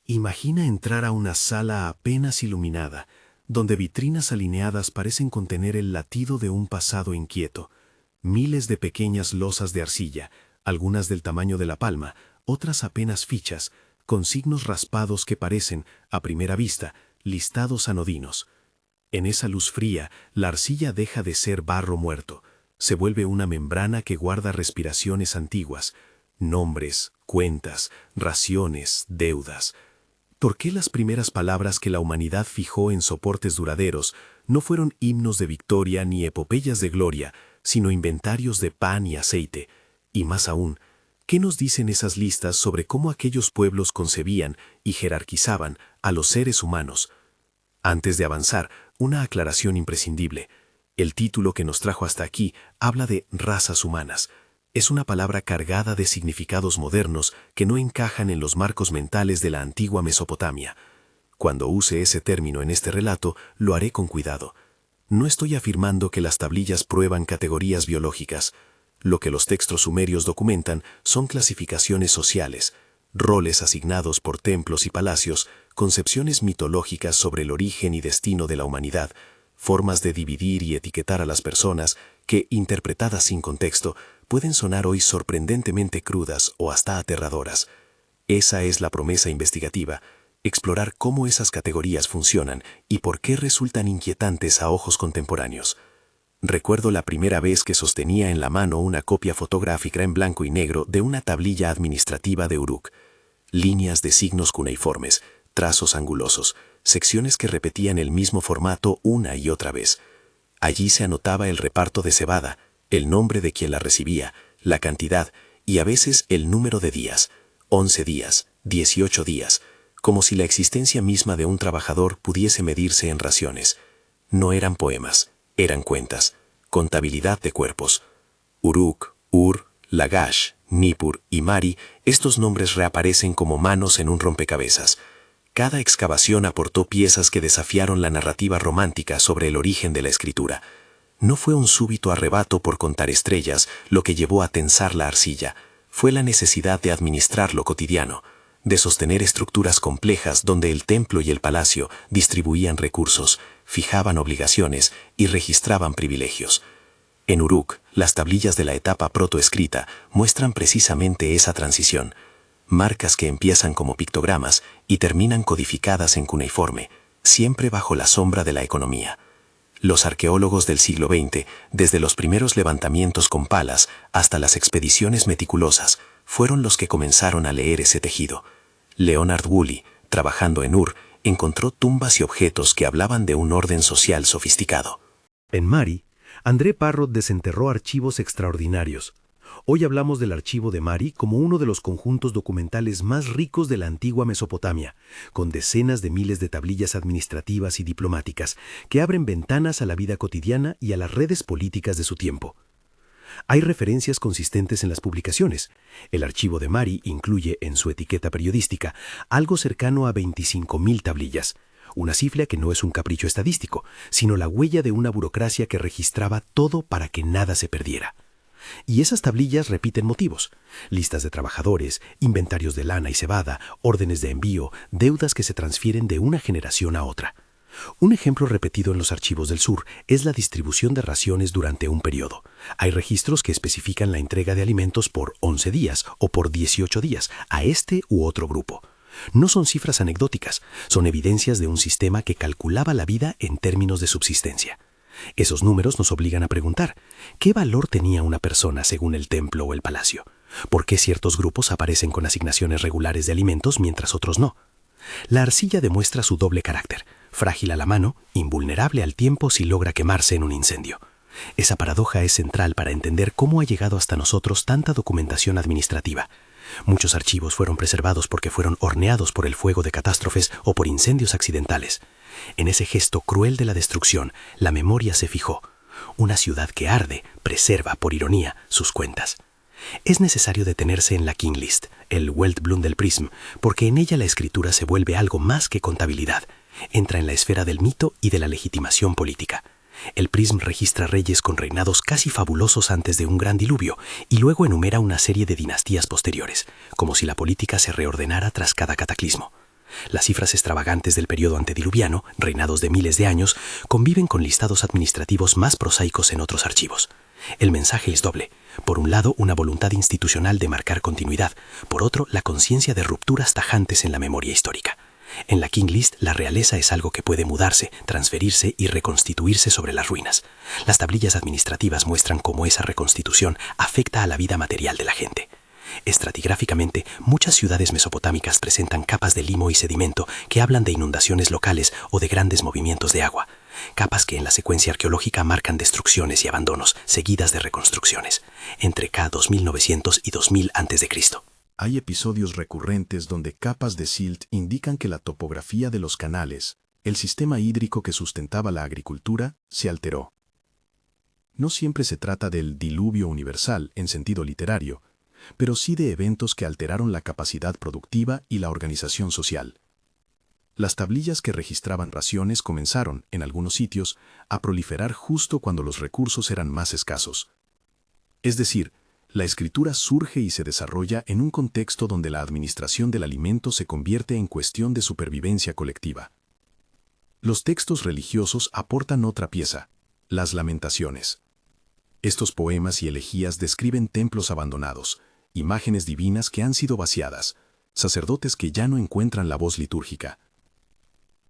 Imagina entrar a una sala apenas iluminada, donde vitrinas alineadas parecen contener el latido de un pasado inquieto. Miles de pequeñas losas de arcilla, algunas del tamaño de la palma, otras apenas fichas, con signos raspados que parecen, a primera vista, listados anodinos. En esa luz fría, la arcilla deja de ser barro muerto. Se vuelve una membrana que guarda respiraciones antiguas, nombres, cuentas, raciones, deudas. ¿Por qué las primeras palabras que la humanidad fijó en soportes duraderos no fueron himnos de victoria ni epopeyas de gloria, sino inventarios de pan y aceite? Y más aún, ¿qué nos dicen esas listas sobre cómo aquellos pueblos concebían y jerarquizaban a los seres humanos? Antes de avanzar, una aclaración imprescindible. El título que nos trajo hasta aquí habla de razas humanas. Es una palabra cargada de significados modernos que no encajan en los marcos mentales de la antigua Mesopotamia. Cuando use ese término en este relato, lo haré con cuidado. No estoy afirmando que las tablillas prueban categorías biológicas. Lo que los textos sumerios documentan son clasificaciones sociales, roles asignados por templos y palacios, concepciones mitológicas sobre el origen y destino de la humanidad, formas de dividir y etiquetar a las personas que, interpretadas sin contexto, pueden sonar hoy sorprendentemente crudas o hasta aterradoras. Esa es la promesa investigativa, explorar cómo esas categorías funcionan y por qué resultan inquietantes a ojos contemporáneos. Recuerdo la primera vez que sostenía en la mano una copia fotográfica en blanco y negro de una tablilla administrativa de Uruk. Líneas de signos cuneiformes, trazos angulosos, secciones que repetían el mismo formato una y otra vez. Allí se anotaba el reparto de cebada, el nombre de quien la recibía, la cantidad y a veces el número de días, 11 días, 18 días, como si la existencia misma de un trabajador pudiese medirse en raciones. No eran poemas, eran cuentas, contabilidad de cuerpos. Uruk, Ur, Lagash, Nippur y Mari, estos nombres reaparecen como manos en un rompecabezas. Cada excavación aportó piezas que desafiaron la narrativa romántica sobre el origen de la escritura. No fue un súbito arrebato por contar estrellas lo que llevó a tensar la arcilla, fue la necesidad de administrar lo cotidiano, de sostener estructuras complejas donde el templo y el palacio distribuían recursos, fijaban obligaciones y registraban privilegios. En Uruk, las tablillas de la etapa protoescrita muestran precisamente esa transición, marcas que empiezan como pictogramas y terminan codificadas en cuneiforme, siempre bajo la sombra de la economía. Los arqueólogos del siglo XX, desde los primeros levantamientos con palas hasta las expediciones meticulosas, fueron los que comenzaron a leer ese tejido. Leonard Woolley, trabajando en Ur, encontró tumbas y objetos que hablaban de un orden social sofisticado. En Mari, André Parrot desenterró archivos extraordinarios. Hoy hablamos del archivo de Mari como uno de los conjuntos documentales más ricos de la antigua Mesopotamia, con decenas de miles de tablillas administrativas y diplomáticas que abren ventanas a la vida cotidiana y a las redes políticas de su tiempo. Hay referencias consistentes en las publicaciones. El archivo de Mari incluye en su etiqueta periodística algo cercano a 25.000 tablillas, una cifra que no es un capricho estadístico, sino la huella de una burocracia que registraba todo para que nada se perdiera. Y esas tablillas repiten motivos: listas de trabajadores, inventarios de lana y cebada, órdenes de envío, deudas que se transfieren de una generación a otra. Un ejemplo repetido en los archivos del sur es la distribución de raciones durante un periodo. Hay registros que especifican la entrega de alimentos por 11 días o por 18 días a este u otro grupo. No son cifras anecdóticas, son evidencias de un sistema que calculaba la vida en términos de subsistencia. Esos números nos obligan a preguntar, ¿qué valor tenía una persona según el templo o el palacio? ¿Por qué ciertos grupos aparecen con asignaciones regulares de alimentos mientras otros no? La arcilla demuestra su doble carácter, frágil a la mano, invulnerable al tiempo si logra quemarse en un incendio. Esa paradoja es central para entender cómo ha llegado hasta nosotros tanta documentación administrativa. Muchos archivos fueron preservados porque fueron horneados por el fuego de catástrofes o por incendios accidentales. En ese gesto cruel de la destrucción, la memoria se fijó. Una ciudad que arde preserva, por ironía, sus cuentas. Es necesario detenerse en la King List, el Weltblum del Prism, porque en ella la escritura se vuelve algo más que contabilidad. Entra en la esfera del mito y de la legitimación política. El Prism registra reyes con reinados casi fabulosos antes de un gran diluvio y luego enumera una serie de dinastías posteriores, como si la política se reordenara tras cada cataclismo. Las cifras extravagantes del periodo antediluviano, reinados de miles de años, conviven con listados administrativos más prosaicos en otros archivos. El mensaje es doble. Por un lado, una voluntad institucional de marcar continuidad. Por otro, la conciencia de rupturas tajantes en la memoria histórica. En la King List, la realeza es algo que puede mudarse, transferirse y reconstituirse sobre las ruinas. Las tablillas administrativas muestran cómo esa reconstitución afecta a la vida material de la gente. Estratigráficamente, muchas ciudades mesopotámicas presentan capas de limo y sedimento que hablan de inundaciones locales o de grandes movimientos de agua. Capas que en la secuencia arqueológica marcan destrucciones y abandonos, seguidas de reconstrucciones, entre K 2900 y 2000 a.C. Hay episodios recurrentes donde capas de silt indican que la topografía de los canales, el sistema hídrico que sustentaba la agricultura, se alteró. No siempre se trata del diluvio universal en sentido literario, pero sí de eventos que alteraron la capacidad productiva y la organización social. Las tablillas que registraban raciones comenzaron, en algunos sitios, a proliferar justo cuando los recursos eran más escasos. Es decir, la escritura surge y se desarrolla en un contexto donde la administración del alimento se convierte en cuestión de supervivencia colectiva. Los textos religiosos aportan otra pieza, las lamentaciones. Estos poemas y elegías describen templos abandonados, imágenes divinas que han sido vaciadas, sacerdotes que ya no encuentran la voz litúrgica.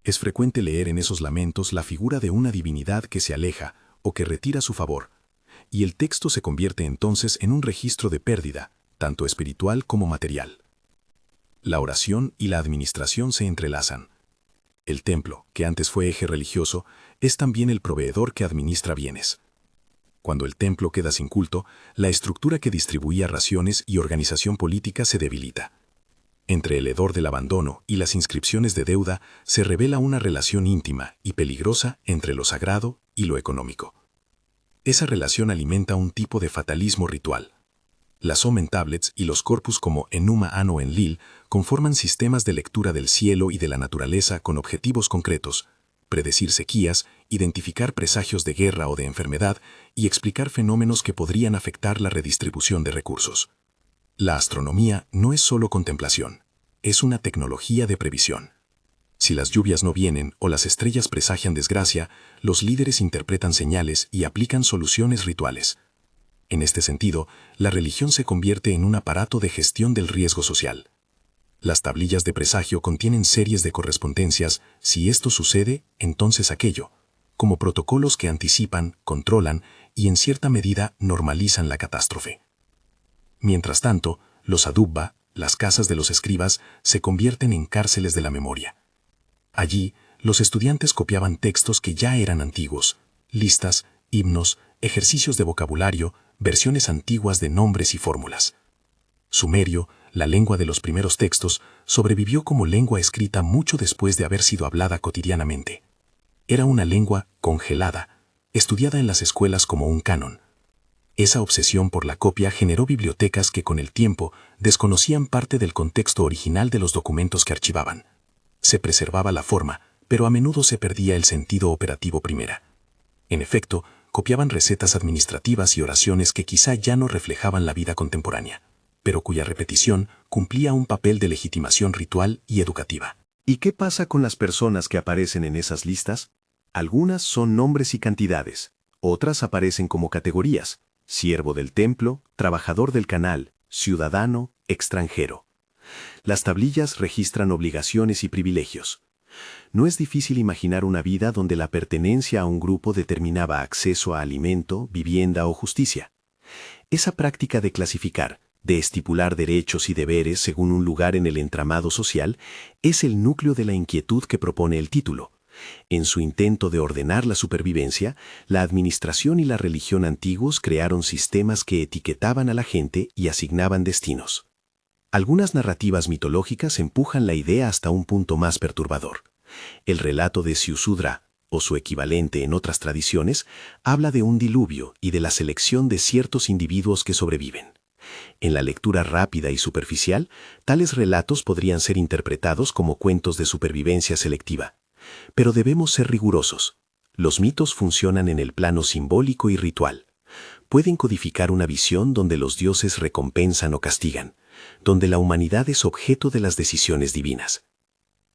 Es frecuente leer en esos lamentos la figura de una divinidad que se aleja o que retira su favor, y el texto se convierte entonces en un registro de pérdida, tanto espiritual como material. La oración y la administración se entrelazan. El templo, que antes fue eje religioso, es también el proveedor que administra bienes. Cuando el templo queda sin culto, la estructura que distribuía raciones y organización política se debilita. Entre el hedor del abandono y las inscripciones de deuda se revela una relación íntima y peligrosa entre lo sagrado y lo económico. Esa relación alimenta un tipo de fatalismo ritual. Las Omen Tablets y los corpus como Enuma Ano Enlil conforman sistemas de lectura del cielo y de la naturaleza con objetivos concretos, predecir sequías, identificar presagios de guerra o de enfermedad y explicar fenómenos que podrían afectar la redistribución de recursos. La astronomía no es solo contemplación, es una tecnología de previsión. Si las lluvias no vienen o las estrellas presagian desgracia, los líderes interpretan señales y aplican soluciones rituales. En este sentido, la religión se convierte en un aparato de gestión del riesgo social. Las tablillas de presagio contienen series de correspondencias, si esto sucede, entonces aquello, como protocolos que anticipan, controlan y en cierta medida normalizan la catástrofe. Mientras tanto, los adubba, las casas de los escribas, se convierten en cárceles de la memoria. Allí, los estudiantes copiaban textos que ya eran antiguos, listas, himnos, ejercicios de vocabulario, versiones antiguas de nombres y fórmulas. Sumerio, la lengua de los primeros textos, sobrevivió como lengua escrita mucho después de haber sido hablada cotidianamente. Era una lengua congelada, estudiada en las escuelas como un canon. Esa obsesión por la copia generó bibliotecas que con el tiempo desconocían parte del contexto original de los documentos que archivaban. Se preservaba la forma, pero a menudo se perdía el sentido operativo primera. En efecto, copiaban recetas administrativas y oraciones que quizá ya no reflejaban la vida contemporánea, pero cuya repetición cumplía un papel de legitimación ritual y educativa. ¿Y qué pasa con las personas que aparecen en esas listas? Algunas son nombres y cantidades, otras aparecen como categorías: siervo del templo, trabajador del canal, ciudadano, extranjero. Las tablillas registran obligaciones y privilegios. No es difícil imaginar una vida donde la pertenencia a un grupo determinaba acceso a alimento, vivienda o justicia. Esa práctica de clasificar, de estipular derechos y deberes según un lugar en el entramado social, es el núcleo de la inquietud que propone el título. En su intento de ordenar la supervivencia, la administración y la religión antiguos crearon sistemas que etiquetaban a la gente y asignaban destinos. Algunas narrativas mitológicas empujan la idea hasta un punto más perturbador. El relato de Ziusudra, o su equivalente en otras tradiciones, habla de un diluvio y de la selección de ciertos individuos que sobreviven. En la lectura rápida y superficial, tales relatos podrían ser interpretados como cuentos de supervivencia selectiva. Pero debemos ser rigurosos. Los mitos funcionan en el plano simbólico y ritual. Pueden codificar una visión donde los dioses recompensan o castigan, donde la humanidad es objeto de las decisiones divinas.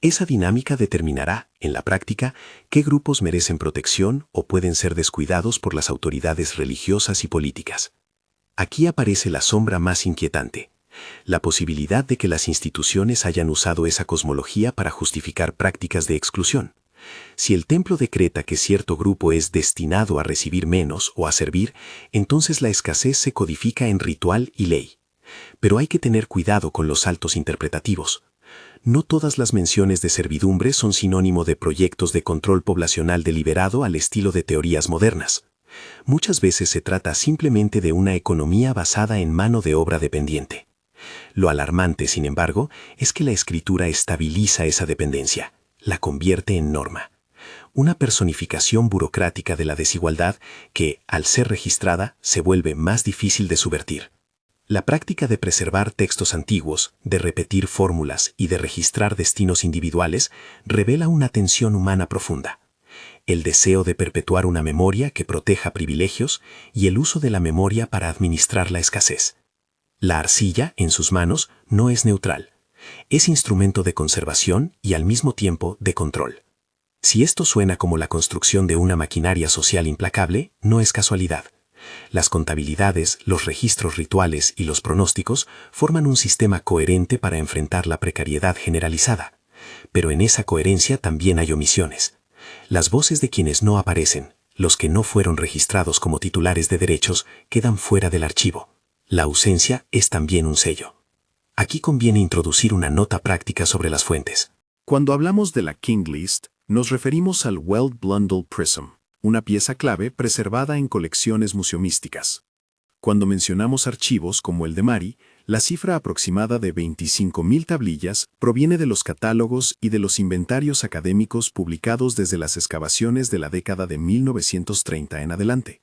Esa dinámica determinará, en la práctica, qué grupos merecen protección o pueden ser descuidados por las autoridades religiosas y políticas. Aquí aparece la sombra más inquietante: la posibilidad de que las instituciones hayan usado esa cosmología para justificar prácticas de exclusión. Si el templo decreta que cierto grupo es destinado a recibir menos o a servir, entonces la escasez se codifica en ritual y ley. Pero hay que tener cuidado con los saltos interpretativos. No todas las menciones de servidumbre son sinónimo de proyectos de control poblacional deliberado al estilo de teorías modernas. Muchas veces se trata simplemente de una economía basada en mano de obra dependiente. Lo alarmante, sin embargo, es que la escritura estabiliza esa dependencia, la convierte en norma. Una personificación burocrática de la desigualdad que, al ser registrada, se vuelve más difícil de subvertir. La práctica de preservar textos antiguos, de repetir fórmulas y de registrar destinos individuales revela una tensión humana profunda. El deseo de perpetuar una memoria que proteja privilegios y el uso de la memoria para administrar la escasez. La arcilla, en sus manos, no es neutral. Es instrumento de conservación y al mismo tiempo de control. Si esto suena como la construcción de una maquinaria social implacable, no es casualidad. Las contabilidades, los registros rituales y los pronósticos forman un sistema coherente para enfrentar la precariedad generalizada. Pero en esa coherencia también hay omisiones. Las voces de quienes no aparecen, los que no fueron registrados como titulares de derechos, quedan fuera del archivo. La ausencia es también un sello. Aquí conviene introducir una nota práctica sobre las fuentes. Cuando hablamos de la King List, nos referimos al Weld Blundell Prism, una pieza clave preservada en colecciones museumísticas. Cuando mencionamos archivos como el de Mari, la cifra aproximada de 25.000 tablillas proviene de los catálogos y de los inventarios académicos publicados desde las excavaciones de la década de 1930 en adelante.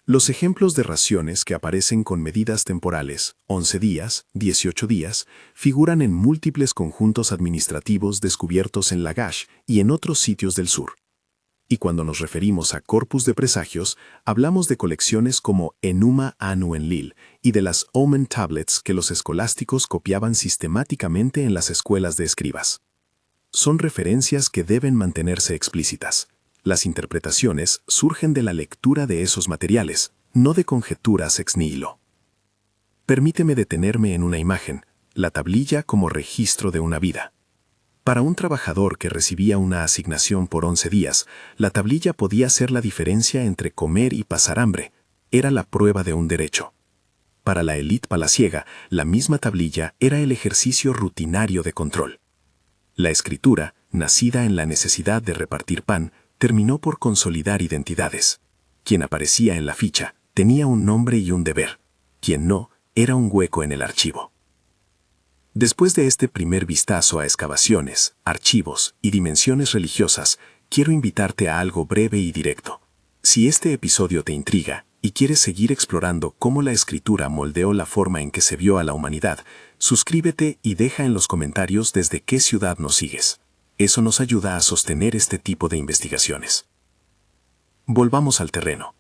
Los ejemplos de raciones que aparecen con medidas temporales, 11 días, 18 días, figuran en múltiples conjuntos administrativos descubiertos en Lagash y en otros sitios del sur. Y cuando nos referimos a corpus de presagios, hablamos de colecciones como Enuma Anu Enlil y de las Omen Tablets que los escolásticos copiaban sistemáticamente en las escuelas de escribas. Son referencias que deben mantenerse explícitas. Las interpretaciones surgen de la lectura de esos materiales, no de conjeturas ex nihilo. Permíteme detenerme en una imagen, la tablilla como registro de una vida. Para un trabajador que recibía una asignación por 11 días, la tablilla podía ser la diferencia entre comer y pasar hambre. Era la prueba de un derecho. Para la élite palaciega, la misma tablilla era el ejercicio rutinario de control. La escritura, nacida en la necesidad de repartir pan, terminó por consolidar identidades. Quien aparecía en la ficha tenía un nombre y un deber. Quien no, era un hueco en el archivo. Después de este primer vistazo a excavaciones, archivos y dimensiones religiosas, quiero invitarte a algo breve y directo. Si este episodio te intriga y quieres seguir explorando cómo la escritura moldeó la forma en que se vio a la humanidad, suscríbete y deja en los comentarios desde qué ciudad nos sigues. Eso nos ayuda a sostener este tipo de investigaciones. Volvamos al terreno.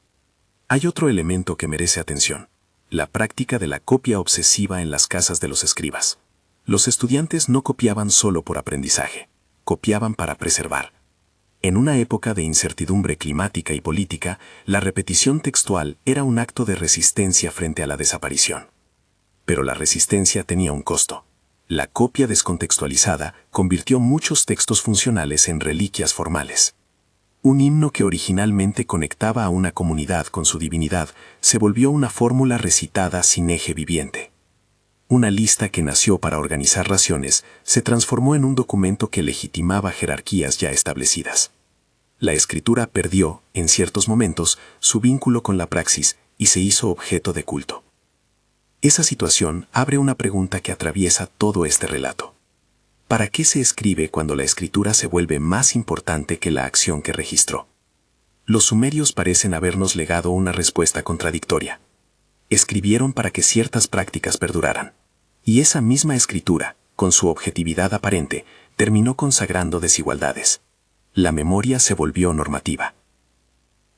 Hay otro elemento que merece atención: la práctica de la copia obsesiva en las casas de los escribas. Los estudiantes no copiaban solo por aprendizaje, copiaban para preservar. En una época de incertidumbre climática y política, la repetición textual era un acto de resistencia frente a la desaparición. Pero la resistencia tenía un costo. La copia descontextualizada convirtió muchos textos funcionales en reliquias formales. Un himno que originalmente conectaba a una comunidad con su divinidad se volvió una fórmula recitada sin eje viviente. Una lista que nació para organizar raciones se transformó en un documento que legitimaba jerarquías ya establecidas. La escritura perdió, en ciertos momentos, su vínculo con la praxis y se hizo objeto de culto. Esa situación abre una pregunta que atraviesa todo este relato. ¿Para qué se escribe cuando la escritura se vuelve más importante que la acción que registró? Los sumerios parecen habernos legado una respuesta contradictoria. Escribieron para que ciertas prácticas perduraran. Y esa misma escritura, con su objetividad aparente, terminó consagrando desigualdades. La memoria se volvió normativa.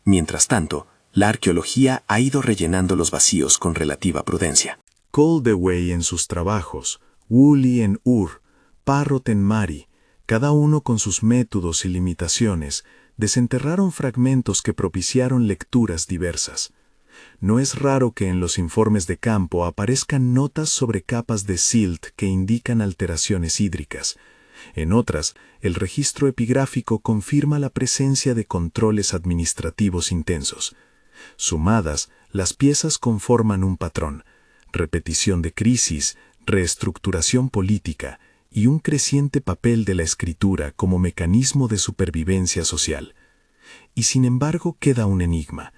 Mientras tanto, la arqueología ha ido rellenando los vacíos con relativa prudencia. Koldewey en sus trabajos, Woolley en Ur, Parrott en Mari, Cada uno con sus métodos y limitaciones, desenterraron fragmentos que propiciaron lecturas diversas. No es raro que en los informes de campo aparezcan notas sobre capas de silt que indican alteraciones hídricas. En otras, el registro epigráfico confirma la presencia de controles administrativos intensos. Sumadas, las piezas conforman un patrón: repetición de crisis, reestructuración política y un creciente papel de la escritura como mecanismo de supervivencia social. Y sin embargo queda un enigma.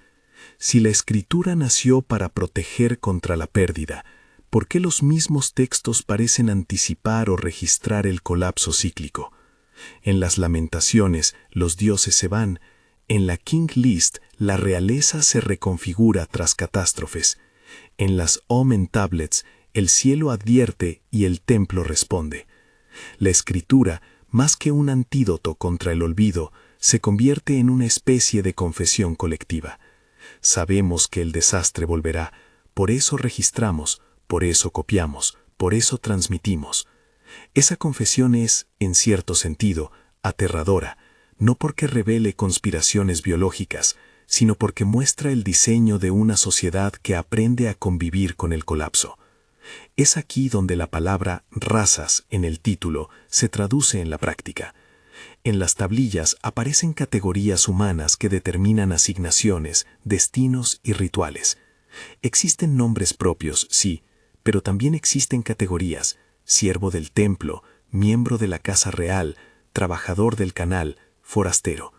Si la escritura nació para proteger contra la pérdida, ¿por qué los mismos textos parecen anticipar o registrar el colapso cíclico? En las Lamentaciones, los dioses se van. En la King List, la realeza se reconfigura tras catástrofes. En las Omen Tablets, el cielo advierte y el templo responde. La escritura, más que un antídoto contra el olvido, se convierte en una especie de confesión colectiva. Sabemos que el desastre volverá, por eso registramos, por eso copiamos, por eso transmitimos. Esa confesión es, en cierto sentido, aterradora, no porque revele conspiraciones biológicas, sino porque muestra el diseño de una sociedad que aprende a convivir con el colapso. Es aquí donde la palabra razas en el título se traduce en la práctica. En las tablillas aparecen categorías humanas que determinan asignaciones, destinos y rituales. Existen nombres propios, sí, pero también existen categorías: siervo del templo, miembro de la casa real, trabajador del canal, forastero.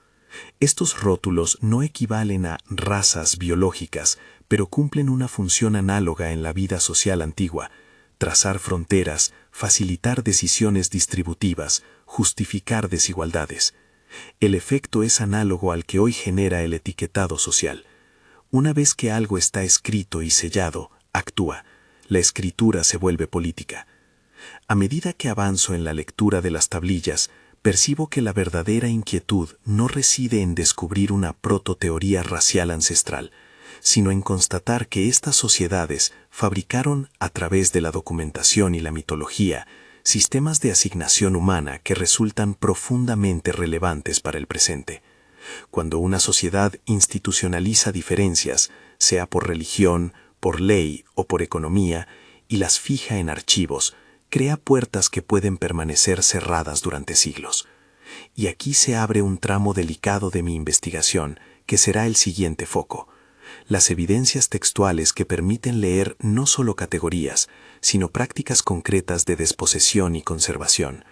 Estos rótulos no equivalen a razas biológicas, pero cumplen una función análoga en la vida social antigua: trazar fronteras, facilitar decisiones distributivas, justificar desigualdades. El efecto es análogo al que hoy genera el etiquetado social. Una vez que algo está escrito y sellado, actúa. La escritura se vuelve política. A medida que avanzo en la lectura de las tablillas, percibo que la verdadera inquietud no reside en descubrir una prototeoría racial ancestral, sino en constatar que estas sociedades fabricaron, a través de la documentación y la mitología, sistemas de asignación humana que resultan profundamente relevantes para el presente. Cuando una sociedad institucionaliza diferencias, sea por religión, por ley o por economía, y las fija en archivos, crea puertas que pueden permanecer cerradas durante siglos. Y aquí se abre un tramo delicado de mi investigación, que será el siguiente foco: las evidencias textuales que permiten leer no solo categorías, sino prácticas concretas de desposesión y conservación.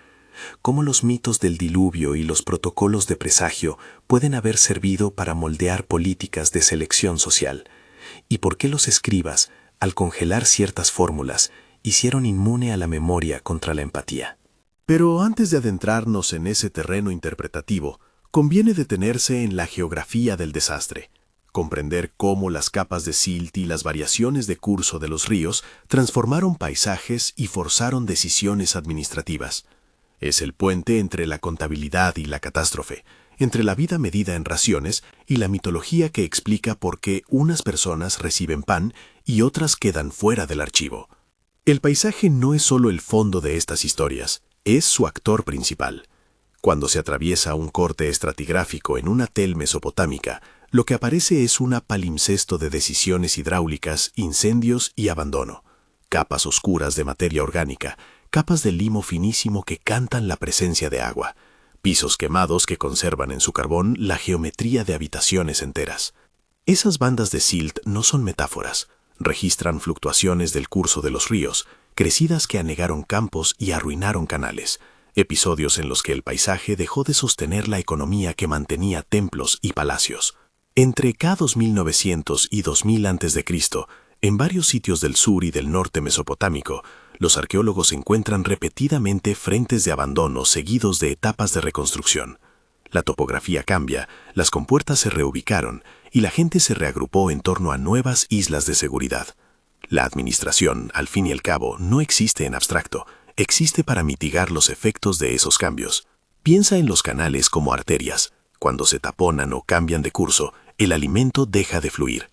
Cómo los mitos del diluvio y los protocolos de presagio pueden haber servido para moldear políticas de selección social. Y por qué los escribas, al congelar ciertas fórmulas, hicieron inmune a la memoria contra la empatía. Pero antes de adentrarnos en ese terreno interpretativo, conviene detenerse en la geografía del desastre, comprender cómo las capas de silt y las variaciones de curso de los ríos transformaron paisajes y forzaron decisiones administrativas. Es el puente entre la contabilidad y la catástrofe, entre la vida medida en raciones y la mitología que explica por qué unas personas reciben pan y otras quedan fuera del archivo. El paisaje no es solo el fondo de estas historias, es su actor principal. Cuando se atraviesa un corte estratigráfico en una tel mesopotámica, lo que aparece es un palimpsesto de decisiones hidráulicas, incendios y abandono. Capas oscuras de materia orgánica, capas de limo finísimo que cantan la presencia de agua, pisos quemados que conservan en su carbón la geometría de habitaciones enteras. Esas bandas de silt no son metáforas, registran fluctuaciones del curso de los ríos, crecidas que anegaron campos y arruinaron canales, episodios en los que el paisaje dejó de sostener la economía que mantenía templos y palacios. Entre ca. 2900 y 2000 a.C., en varios sitios del sur y del norte mesopotámico, los arqueólogos encuentran repetidamente frentes de abandono seguidos de etapas de reconstrucción. La topografía cambia, las compuertas se reubicaron y la gente se reagrupó en torno a nuevas islas de seguridad. La administración, al fin y al cabo, no existe en abstracto, existe para mitigar los efectos de esos cambios. Piensa en los canales como arterias. Cuando se taponan o cambian de curso, el alimento deja de fluir.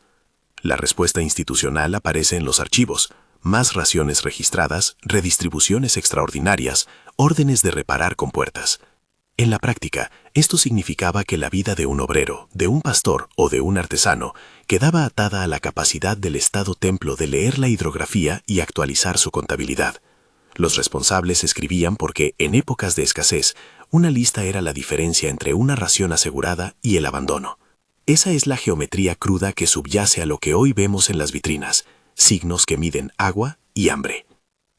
La respuesta institucional aparece en los archivos: más raciones registradas, redistribuciones extraordinarias, órdenes de reparar compuertas. En la práctica, esto significaba que la vida de un obrero, de un pastor o de un artesano quedaba atada a la capacidad del Estado Templo de leer la hidrografía y actualizar su contabilidad. Los responsables escribían porque, en épocas de escasez, una lista era la diferencia entre una ración asegurada y el abandono. Esa es la geometría cruda que subyace a lo que hoy vemos en las vitrinas, signos que miden agua y hambre.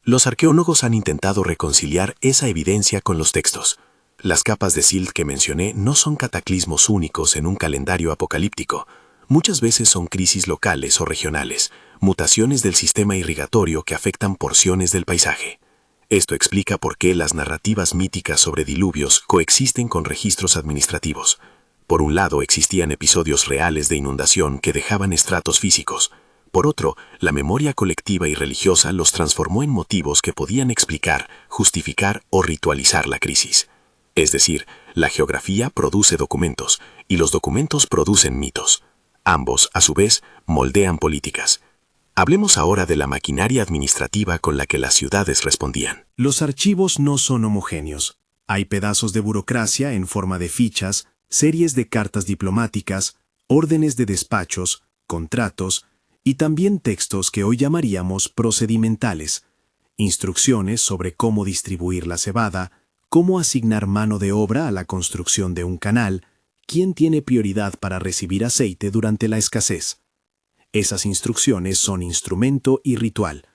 Los arqueólogos han intentado reconciliar esa evidencia con los textos. Las capas de silt que mencioné no son cataclismos únicos en un calendario apocalíptico. Muchas veces son crisis locales o regionales, mutaciones del sistema irrigatorio que afectan porciones del paisaje. Esto explica por qué las narrativas míticas sobre diluvios coexisten con registros administrativos. Por un lado, existían episodios reales de inundación que dejaban estratos físicos. Por otro, la memoria colectiva y religiosa los transformó en motivos que podían explicar, justificar o ritualizar la crisis. Es decir, la geografía produce documentos y los documentos producen mitos. Ambos, a su vez, moldean políticas. Hablemos ahora de la maquinaria administrativa con la que las ciudades respondían. Los archivos no son homogéneos. Hay pedazos de burocracia en forma de fichas, series de cartas diplomáticas, órdenes de despachos, contratos y también textos que hoy llamaríamos procedimentales, instrucciones sobre cómo distribuir la cebada, cómo asignar mano de obra a la construcción de un canal, quién tiene prioridad para recibir aceite durante la escasez. Esas instrucciones son instrumento y ritual.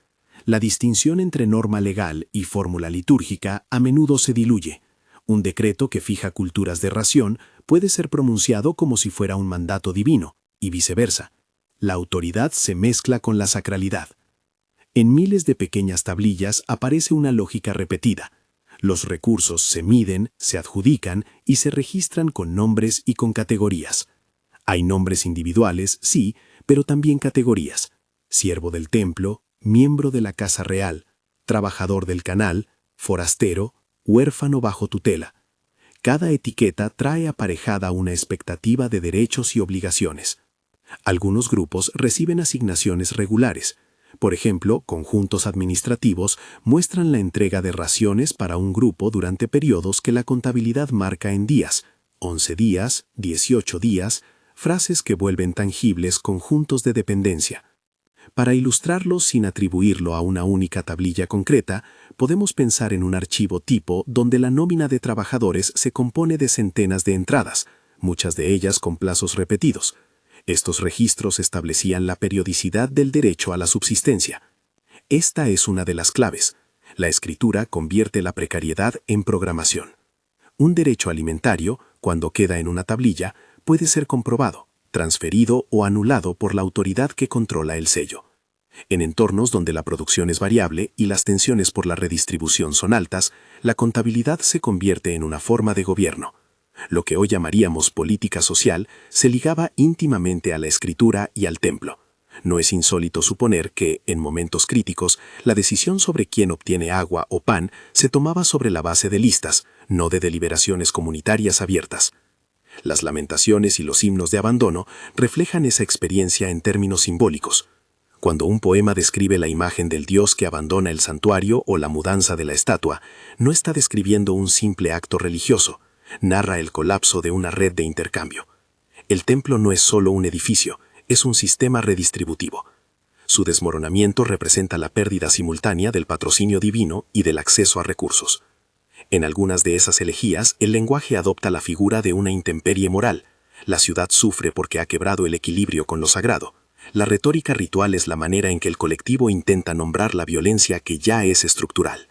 La distinción entre norma legal y fórmula litúrgica a menudo se diluye. Un decreto que fija culturas de ración puede ser pronunciado como si fuera un mandato divino, y viceversa. La autoridad se mezcla con la sacralidad. En miles de pequeñas tablillas aparece una lógica repetida. Los recursos se miden, se adjudican y se registran con nombres y con categorías. Hay nombres individuales, sí, pero también categorías. Siervo del templo, miembro de la casa real, trabajador del canal, forastero, huérfano bajo tutela. Cada etiqueta trae aparejada una expectativa de derechos y obligaciones. Algunos grupos reciben asignaciones regulares. Por ejemplo, conjuntos administrativos muestran la entrega de raciones para un grupo durante periodos que la contabilidad marca en días, 11 días, 18 días, frases que vuelven tangibles conjuntos de dependencia. Para ilustrarlo sin atribuirlo a una única tablilla concreta, podemos pensar en un archivo tipo donde la nómina de trabajadores se compone de centenas de entradas, muchas de ellas con plazos repetidos. Estos registros establecían la periodicidad del derecho a la subsistencia. Esta es una de las claves. La escritura convierte la precariedad en programación. Un derecho alimentario, cuando queda en una tablilla, puede ser comprobado, transferido o anulado por la autoridad que controla el sello. En entornos donde la producción es variable y las tensiones por la redistribución son altas, la contabilidad se convierte en una forma de gobierno. Lo que hoy llamaríamos política social se ligaba íntimamente a la escritura y al templo. No es insólito suponer que, en momentos críticos, la decisión sobre quién obtiene agua o pan se tomaba sobre la base de listas, no de deliberaciones comunitarias abiertas. Las lamentaciones y los himnos de abandono reflejan esa experiencia en términos simbólicos. Cuando un poema describe la imagen del dios que abandona el santuario o la mudanza de la estatua, no está describiendo un simple acto religioso, narra el colapso de una red de intercambio. El templo no es solo un edificio, es un sistema redistributivo. Su desmoronamiento representa la pérdida simultánea del patrocinio divino y del acceso a recursos. En algunas de esas elegías, el lenguaje adopta la figura de una intemperie moral. La ciudad sufre porque ha quebrado el equilibrio con lo sagrado. La retórica ritual es la manera en que el colectivo intenta nombrar la violencia que ya es estructural.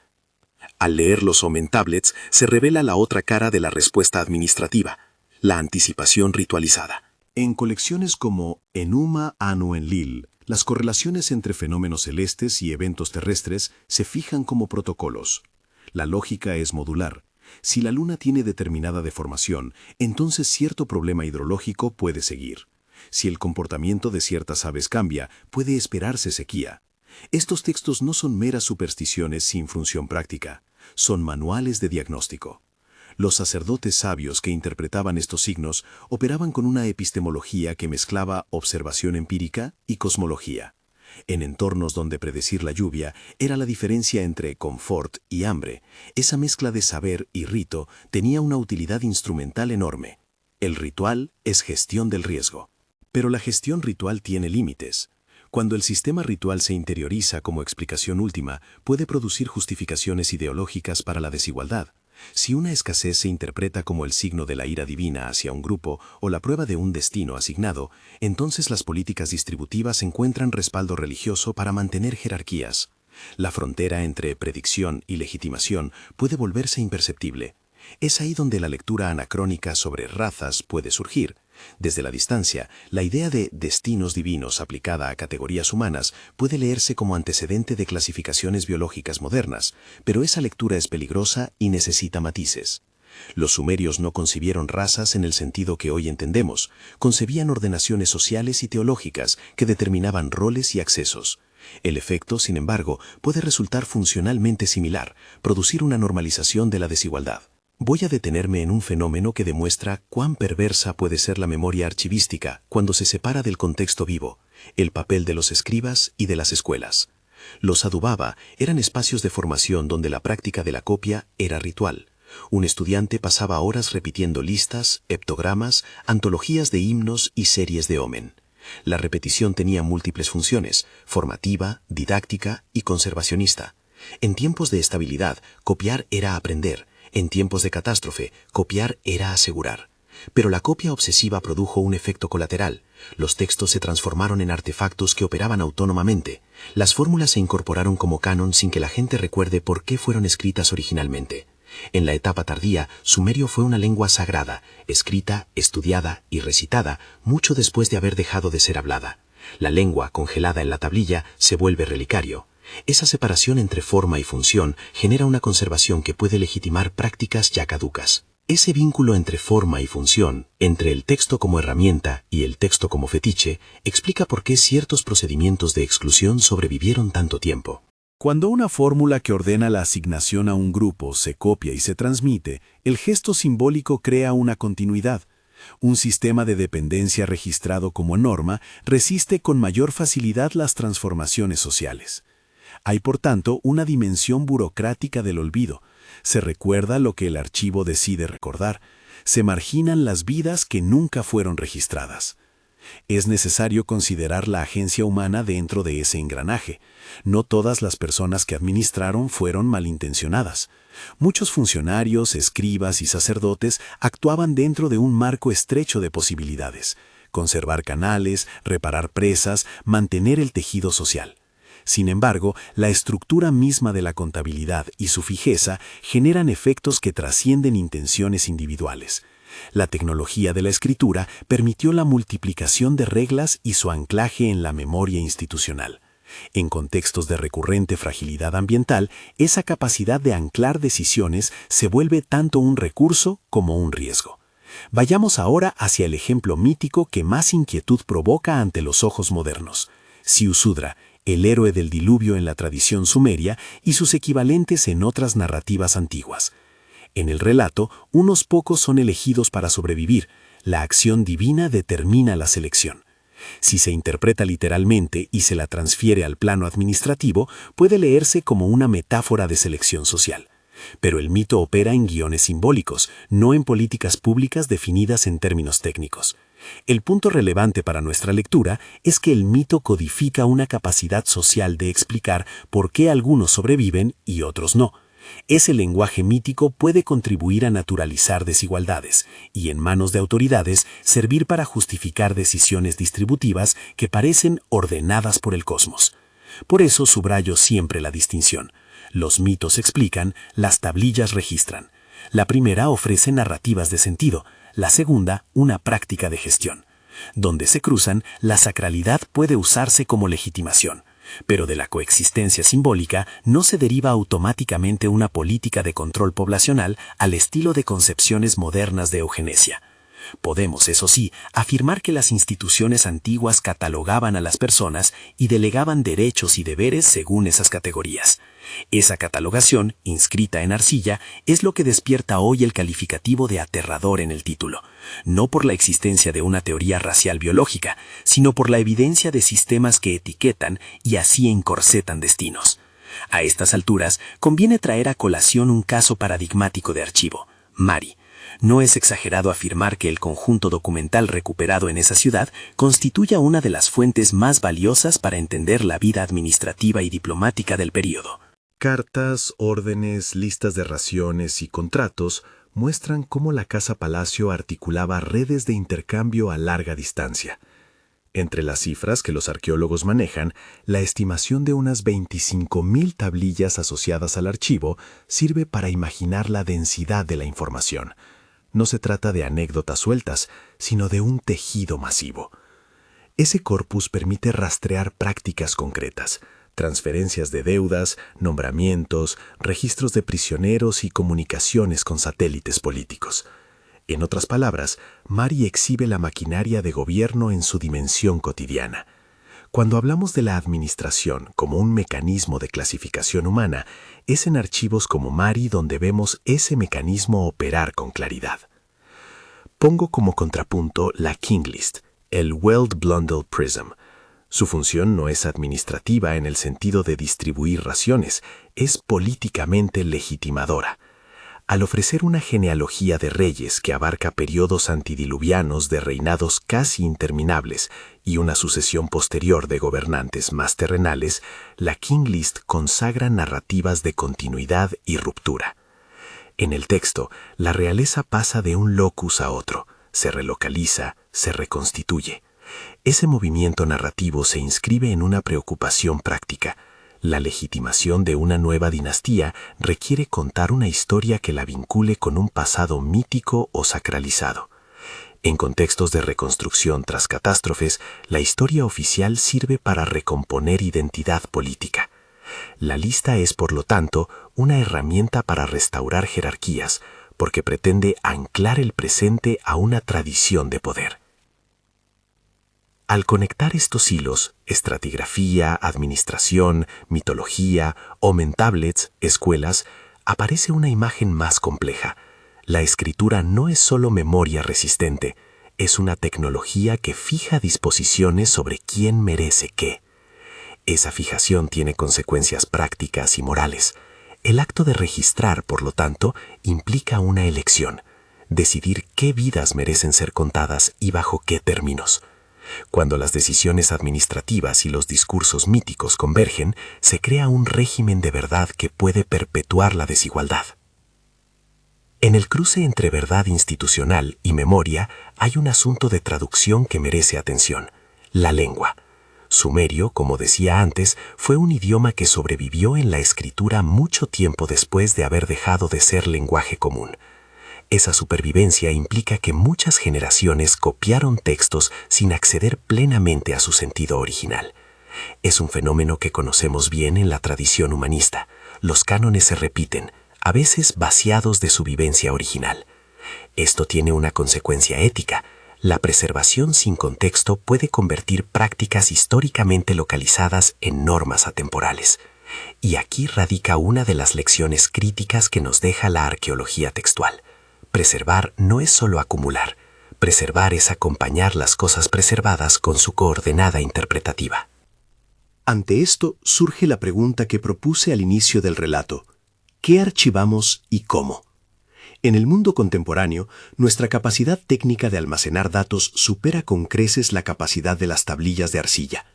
Al leer los Omen Tablets se revela la otra cara de la respuesta administrativa, la anticipación ritualizada. En colecciones como Enuma Anu Enlil, las correlaciones entre fenómenos celestes y eventos terrestres se fijan como protocolos. La lógica es modular. Si la luna tiene determinada deformación, entonces cierto problema hidrológico puede seguir. Si el comportamiento de ciertas aves cambia, puede esperarse sequía. Estos textos no son meras supersticiones sin función práctica, son manuales de diagnóstico. Los sacerdotes sabios que interpretaban estos signos operaban con una epistemología que mezclaba observación empírica y cosmología. En entornos donde predecir la lluvia era la diferencia entre confort y hambre, esa mezcla de saber y rito tenía una utilidad instrumental enorme. El ritual es gestión del riesgo. Pero la gestión ritual tiene límites. Cuando el sistema ritual se interioriza como explicación última, puede producir justificaciones ideológicas para la desigualdad. Si una escasez se interpreta como el signo de la ira divina hacia un grupo o la prueba de un destino asignado, entonces las políticas distributivas encuentran respaldo religioso para mantener jerarquías. La frontera entre predicción y legitimación puede volverse imperceptible. Es ahí donde la lectura anacrónica sobre razas puede surgir. Desde la distancia, la idea de destinos divinos aplicada a categorías humanas puede leerse como antecedente de clasificaciones biológicas modernas, pero esa lectura es peligrosa y necesita matices. Los sumerios no concibieron razas en el sentido que hoy entendemos, concebían ordenaciones sociales y teológicas que determinaban roles y accesos. El efecto, sin embargo, puede resultar funcionalmente similar, producir una normalización de la desigualdad. Voy a detenerme en un fenómeno que demuestra cuán perversa puede ser la memoria archivística cuando se separa del contexto vivo, el papel de los escribas y de las escuelas. Los adubaba eran espacios de formación donde la práctica de la copia era ritual. Un estudiante pasaba horas repitiendo listas, heptogramas, antologías de himnos y series de omen. La repetición tenía múltiples funciones: formativa, didáctica y conservacionista. En tiempos de estabilidad, copiar era aprender. En tiempos de catástrofe, copiar era asegurar. Pero la copia obsesiva produjo un efecto colateral. Los textos se transformaron en artefactos que operaban autónomamente. Las fórmulas se incorporaron como canon sin que la gente recuerde por qué fueron escritas originalmente. En la etapa tardía, sumerio fue una lengua sagrada, escrita, estudiada y recitada mucho después de haber dejado de ser hablada. La lengua, congelada en la tablilla, se vuelve relicario. Esa separación entre forma y función genera una conservación que puede legitimar prácticas ya caducas. Ese vínculo entre forma y función, entre el texto como herramienta y el texto como fetiche, explica por qué ciertos procedimientos de exclusión sobrevivieron tanto tiempo. Cuando una fórmula que ordena la asignación a un grupo se copia y se transmite, el gesto simbólico crea una continuidad. Un sistema de dependencia registrado como norma resiste con mayor facilidad las transformaciones sociales. Hay, por tanto, una dimensión burocrática del olvido. Se recuerda lo que el archivo decide recordar. Se marginan las vidas que nunca fueron registradas. Es necesario considerar la agencia humana dentro de ese engranaje. No todas las personas que administraron fueron malintencionadas. Muchos funcionarios, escribas y sacerdotes actuaban dentro de un marco estrecho de posibilidades: conservar canales, reparar presas, mantener el tejido social. Sin embargo, la estructura misma de la contabilidad y su fijeza generan efectos que trascienden intenciones individuales. La tecnología de la escritura permitió la multiplicación de reglas y su anclaje en la memoria institucional. En contextos de recurrente fragilidad ambiental, esa capacidad de anclar decisiones se vuelve tanto un recurso como un riesgo. Vayamos ahora hacia el ejemplo mítico que más inquietud provoca ante los ojos modernos: Ziusudra, el héroe del diluvio en la tradición sumeria y sus equivalentes en otras narrativas antiguas. En el relato, unos pocos son elegidos para sobrevivir. La acción divina determina la selección. Si se interpreta literalmente y se la transfiere al plano administrativo, puede leerse como una metáfora de selección social. Pero el mito opera en guiones simbólicos, no en políticas públicas definidas en términos técnicos. El punto relevante para nuestra lectura es que el mito codifica una capacidad social de explicar por qué algunos sobreviven y otros no. Ese lenguaje mítico puede contribuir a naturalizar desigualdades y, en manos de autoridades, servir para justificar decisiones distributivas que parecen ordenadas por el cosmos. Por eso subrayo siempre la distinción. Los mitos explican, las tablillas registran. La primera ofrece narrativas de sentido, la segunda una práctica de gestión. Donde se cruzan, la sacralidad puede usarse como legitimación. Pero de la coexistencia simbólica no se deriva automáticamente una política de control poblacional al estilo de concepciones modernas de eugenesia. Podemos, eso sí, afirmar que las instituciones antiguas catalogaban a las personas y delegaban derechos y deberes según esas categorías. Esa catalogación, inscrita en arcilla, es lo que despierta hoy el calificativo de aterrador en el título, no por la existencia de una teoría racial biológica, sino por la evidencia de sistemas que etiquetan y así encorsetan destinos. A estas alturas, conviene traer a colación un caso paradigmático de archivo, Mari. No es exagerado afirmar que el conjunto documental recuperado en esa ciudad constituya una de las fuentes más valiosas para entender la vida administrativa y diplomática del período. Cartas, órdenes, listas de raciones y contratos muestran cómo la Casa Palacio articulaba redes de intercambio a larga distancia. Entre las cifras que los arqueólogos manejan, la estimación de unas 25.000 tablillas asociadas al archivo sirve para imaginar la densidad de la información. No se trata de anécdotas sueltas, sino de un tejido masivo. Ese corpus permite rastrear prácticas concretas, transferencias de deudas, nombramientos, registros de prisioneros y comunicaciones con satélites políticos. En otras palabras, Mari exhibe la maquinaria de gobierno en su dimensión cotidiana. Cuando hablamos de la administración como un mecanismo de clasificación humana, es en archivos como Mari donde vemos ese mecanismo operar con claridad. Pongo como contrapunto la King List, el Weld Blundell Prism. Su función no es administrativa en el sentido de distribuir raciones, es políticamente legitimadora. Al ofrecer una genealogía de reyes que abarca periodos antidiluvianos de reinados casi interminables y una sucesión posterior de gobernantes más terrenales, la King List consagra narrativas de continuidad y ruptura. En el texto, la realeza pasa de un locus a otro, se relocaliza, se reconstituye. Ese movimiento narrativo se inscribe en una preocupación práctica. La legitimación de una nueva dinastía requiere contar una historia que la vincule con un pasado mítico o sacralizado. En contextos de reconstrucción tras catástrofes, la historia oficial sirve para recomponer identidad política. La lista es, por lo tanto, una herramienta para restaurar jerarquías, porque pretende anclar el presente a una tradición de poder. Al conectar estos hilos, estratigrafía, administración, mitología, tablets, escuelas, aparece una imagen más compleja. La escritura no es solo memoria resistente, es una tecnología que fija disposiciones sobre quién merece qué. Esa fijación tiene consecuencias prácticas y morales. El acto de registrar, por lo tanto, implica una elección, decidir qué vidas merecen ser contadas y bajo qué términos. Cuando las decisiones administrativas y los discursos míticos convergen, se crea un régimen de verdad que puede perpetuar la desigualdad. En el cruce entre verdad institucional y memoria hay un asunto de traducción que merece atención: la lengua. Sumerio, como decía antes, fue un idioma que sobrevivió en la escritura mucho tiempo después de haber dejado de ser lenguaje común. Esa supervivencia implica que muchas generaciones copiaron textos sin acceder plenamente a su sentido original. Es un fenómeno que conocemos bien en la tradición humanista. Los cánones se repiten, a veces vaciados de su vivencia original. Esto tiene una consecuencia ética. La preservación sin contexto puede convertir prácticas históricamente localizadas en normas atemporales. Y aquí radica una de las lecciones críticas que nos deja la arqueología textual. Preservar no es solo acumular. Preservar es acompañar las cosas preservadas con su coordenada interpretativa. Ante esto surge la pregunta que propuse al inicio del relato: ¿qué archivamos y cómo? En el mundo contemporáneo, nuestra capacidad técnica de almacenar datos supera con creces la capacidad de las tablillas de arcilla.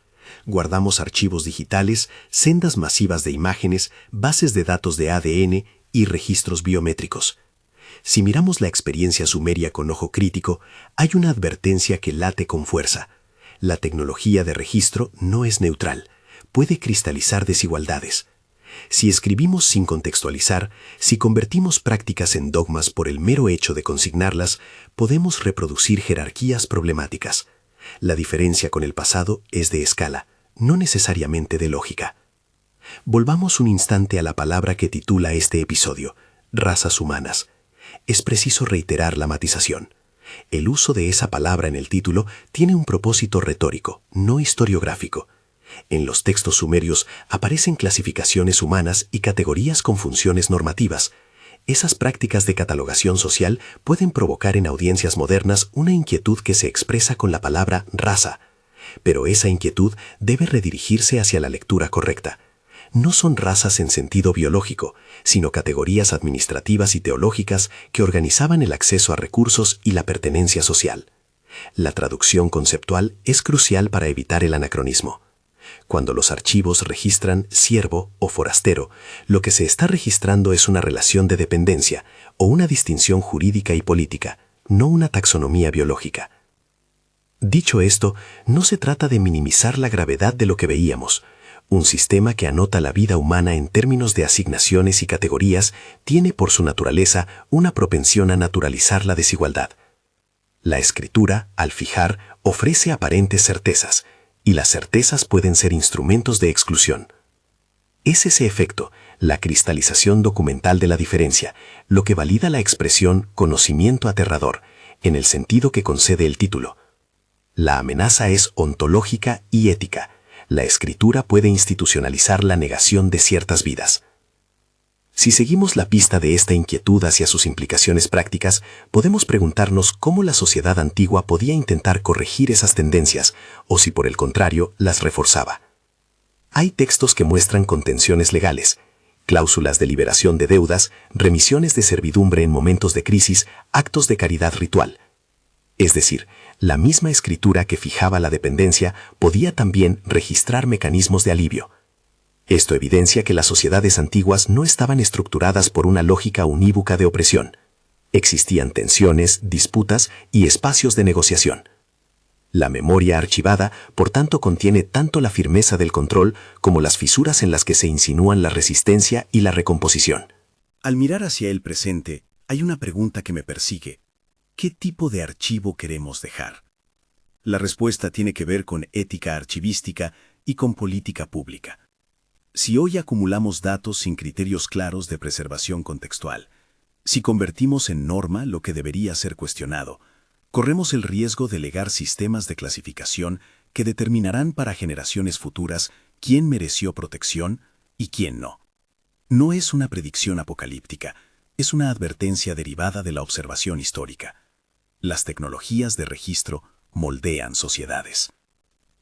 Guardamos archivos digitales, sendas masivas de imágenes, bases de datos de ADN y registros biométricos. Si miramos la experiencia sumeria con ojo crítico, hay una advertencia que late con fuerza. La tecnología de registro no es neutral, puede cristalizar desigualdades. Si escribimos sin contextualizar, si convertimos prácticas en dogmas por el mero hecho de consignarlas, podemos reproducir jerarquías problemáticas. La diferencia con el pasado es de escala, no necesariamente de lógica. Volvamos un instante a la palabra que titula este episodio: razas humanas. Es preciso reiterar la matización. El uso de esa palabra en el título tiene un propósito retórico, no historiográfico. En los textos sumerios aparecen clasificaciones humanas y categorías con funciones normativas. Esas prácticas de catalogación social pueden provocar en audiencias modernas una inquietud que se expresa con la palabra raza. Pero esa inquietud debe redirigirse hacia la lectura correcta. No son razas en sentido biológico, sino categorías administrativas y teológicas que organizaban el acceso a recursos y la pertenencia social. La traducción conceptual es crucial para evitar el anacronismo. Cuando los archivos registran siervo o forastero, lo que se está registrando es una relación de dependencia o una distinción jurídica y política, no una taxonomía biológica. Dicho esto, no se trata de minimizar la gravedad de lo que veíamos. Un sistema que anota la vida humana en términos de asignaciones y categorías tiene por su naturaleza una propensión a naturalizar la desigualdad. La escritura, al fijar, ofrece aparentes certezas, y las certezas pueden ser instrumentos de exclusión. Es ese efecto, la cristalización documental de la diferencia, lo que valida la expresión conocimiento aterrador, en el sentido que concede el título. La amenaza es ontológica y ética. La escritura puede institucionalizar la negación de ciertas vidas. Si seguimos la pista de esta inquietud hacia sus implicaciones prácticas, podemos preguntarnos cómo la sociedad antigua podía intentar corregir esas tendencias, o si por el contrario las reforzaba. Hay textos que muestran contenciones legales, cláusulas de liberación de deudas, remisiones de servidumbre en momentos de crisis, actos de caridad ritual. Es decir, la misma escritura que fijaba la dependencia podía también registrar mecanismos de alivio. Esto evidencia que las sociedades antiguas no estaban estructuradas por una lógica unívoca de opresión. Existían tensiones, disputas y espacios de negociación. La memoria archivada, por tanto, contiene tanto la firmeza del control como las fisuras en las que se insinúan la resistencia y la recomposición. Al mirar hacia el presente, hay una pregunta que me persigue. ¿Qué tipo de archivo queremos dejar? La respuesta tiene que ver con ética archivística y con política pública. Si hoy acumulamos datos sin criterios claros de preservación contextual, si convertimos en norma lo que debería ser cuestionado, corremos el riesgo de legar sistemas de clasificación que determinarán para generaciones futuras quién mereció protección y quién no. No es una predicción apocalíptica, es una advertencia derivada de la observación histórica. Las tecnologías de registro moldean sociedades.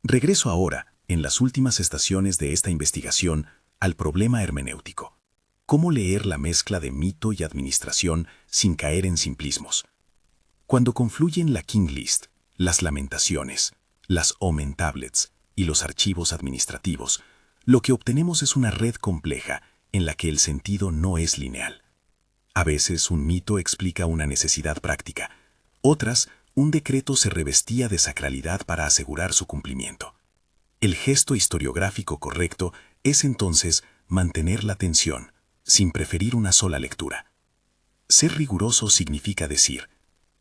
Regreso ahora, en las últimas estaciones de esta investigación, al problema hermenéutico. ¿Cómo leer la mezcla de mito y administración sin caer en simplismos? Cuando confluyen la King List, las lamentaciones, las Omen Tablets y los archivos administrativos, lo que obtenemos es una red compleja en la que el sentido no es lineal. A veces un mito explica una necesidad práctica, otras, un decreto se revestía de sacralidad para asegurar su cumplimiento. El gesto historiográfico correcto es entonces mantener la tensión, sin preferir una sola lectura. Ser riguroso significa decir,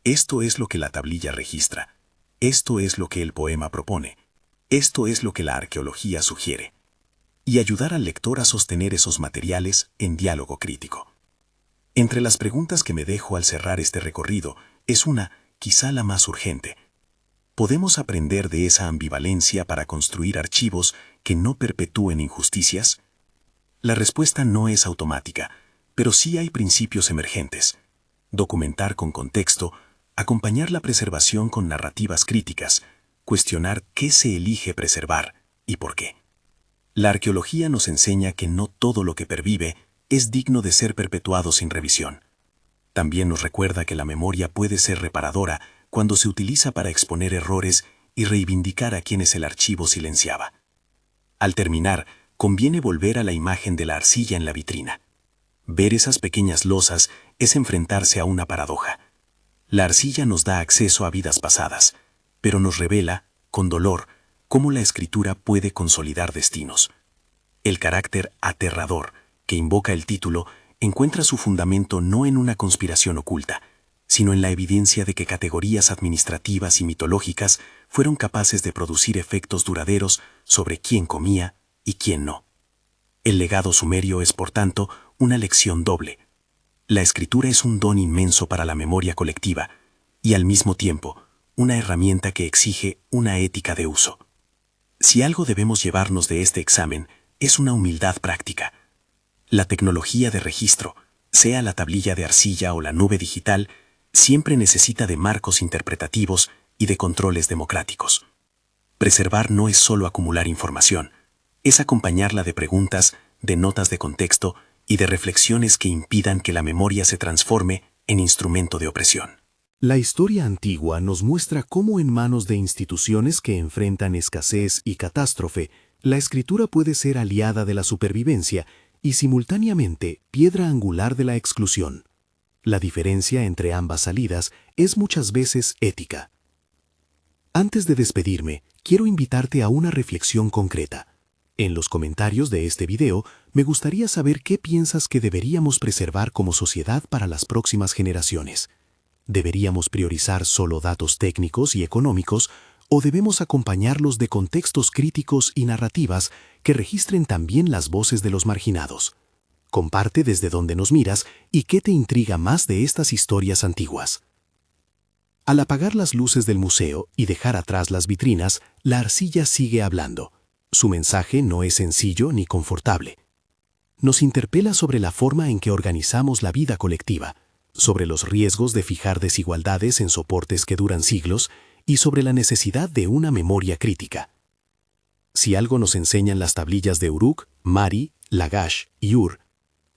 esto es lo que la tablilla registra, esto es lo que el poema propone, esto es lo que la arqueología sugiere, y ayudar al lector a sostener esos materiales en diálogo crítico. Entre las preguntas que me dejo al cerrar este recorrido es una, quizá la más urgente. ¿Podemos aprender de esa ambivalencia para construir archivos que no perpetúen injusticias? La respuesta no es automática, pero sí hay principios emergentes. Documentar con contexto, acompañar la preservación con narrativas críticas, cuestionar qué se elige preservar y por qué. La arqueología nos enseña que no todo lo que pervive es digno de ser perpetuado sin revisión. También nos recuerda que la memoria puede ser reparadora cuando se utiliza para exponer errores y reivindicar a quienes el archivo silenciaba. Al terminar, conviene volver a la imagen de la arcilla en la vitrina. Ver esas pequeñas losas es enfrentarse a una paradoja. La arcilla nos da acceso a vidas pasadas, pero nos revela, con dolor, cómo la escritura puede consolidar destinos. El carácter aterrador que invoca el título encuentra su fundamento no en una conspiración oculta, sino en la evidencia de que categorías administrativas y mitológicas fueron capaces de producir efectos duraderos sobre quién comía y quién no. El legado sumerio es, por tanto, una lección doble. La escritura es un don inmenso para la memoria colectiva, y al mismo tiempo una herramienta que exige una ética de uso. Si algo debemos llevarnos de este examen es una humildad práctica. La tecnología de registro, sea la tablilla de arcilla o la nube digital, siempre necesita de marcos interpretativos y de controles democráticos. Preservar no es solo acumular información, es acompañarla de preguntas, de notas de contexto y de reflexiones que impidan que la memoria se transforme en instrumento de opresión. La historia antigua nos muestra cómo en manos de instituciones que enfrentan escasez y catástrofe, la escritura puede ser aliada de la supervivencia y simultáneamente piedra angular de la exclusión. La diferencia entre ambas salidas es muchas veces ética. Antes de despedirme, quiero invitarte a una reflexión concreta. En los comentarios de este video, me gustaría saber qué piensas que deberíamos preservar como sociedad para las próximas generaciones. ¿Deberíamos priorizar solo datos técnicos y económicos o debemos acompañarlos de contextos críticos y narrativas que registren también las voces de los marginados? Comparte desde donde nos miras y qué te intriga más de estas historias antiguas. Al apagar las luces del museo y dejar atrás las vitrinas, la arcilla sigue hablando. Su mensaje no es sencillo ni confortable. Nos interpela sobre la forma en que organizamos la vida colectiva, sobre los riesgos de fijar desigualdades en soportes que duran siglos y sobre la necesidad de una memoria crítica. Si algo nos enseñan las tablillas de Uruk, Mari, Lagash y Ur,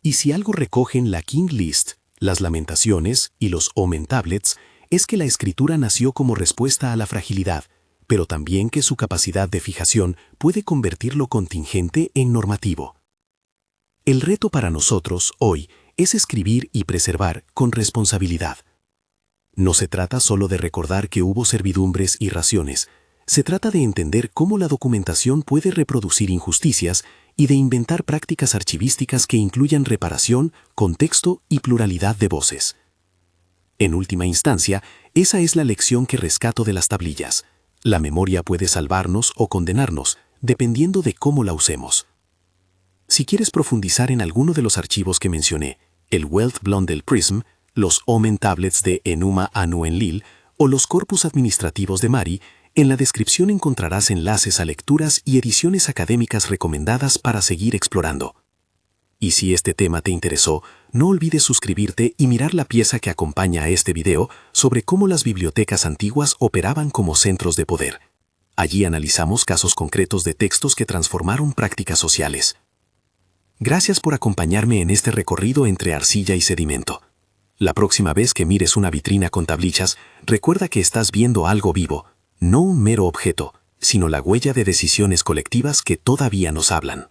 y si algo recogen la King List, las Lamentaciones y los Omen Tablets, es que la escritura nació como respuesta a la fragilidad, pero también que su capacidad de fijación puede convertir lo contingente en normativo. El reto para nosotros, hoy, es escribir y preservar con responsabilidad. No se trata solo de recordar que hubo servidumbres y raciones, se trata de entender cómo la documentación puede reproducir injusticias y de inventar prácticas archivísticas que incluyan reparación, contexto y pluralidad de voces. En última instancia, esa es la lección que rescato de las tablillas. La memoria puede salvarnos o condenarnos, dependiendo de cómo la usemos. Si quieres profundizar en alguno de los archivos que mencioné, el Wealth Blundell Prism, los Omen Tablets de Enuma Anu Enlil o los corpus administrativos de Mari, en la descripción encontrarás enlaces a lecturas y ediciones académicas recomendadas para seguir explorando. Y si este tema te interesó, no olvides suscribirte y mirar la pieza que acompaña a este video sobre cómo las bibliotecas antiguas operaban como centros de poder. Allí analizamos casos concretos de textos que transformaron prácticas sociales. Gracias por acompañarme en este recorrido entre arcilla y sedimento. La próxima vez que mires una vitrina con tablillas, recuerda que estás viendo algo vivo, no un mero objeto, sino la huella de decisiones colectivas que todavía nos hablan.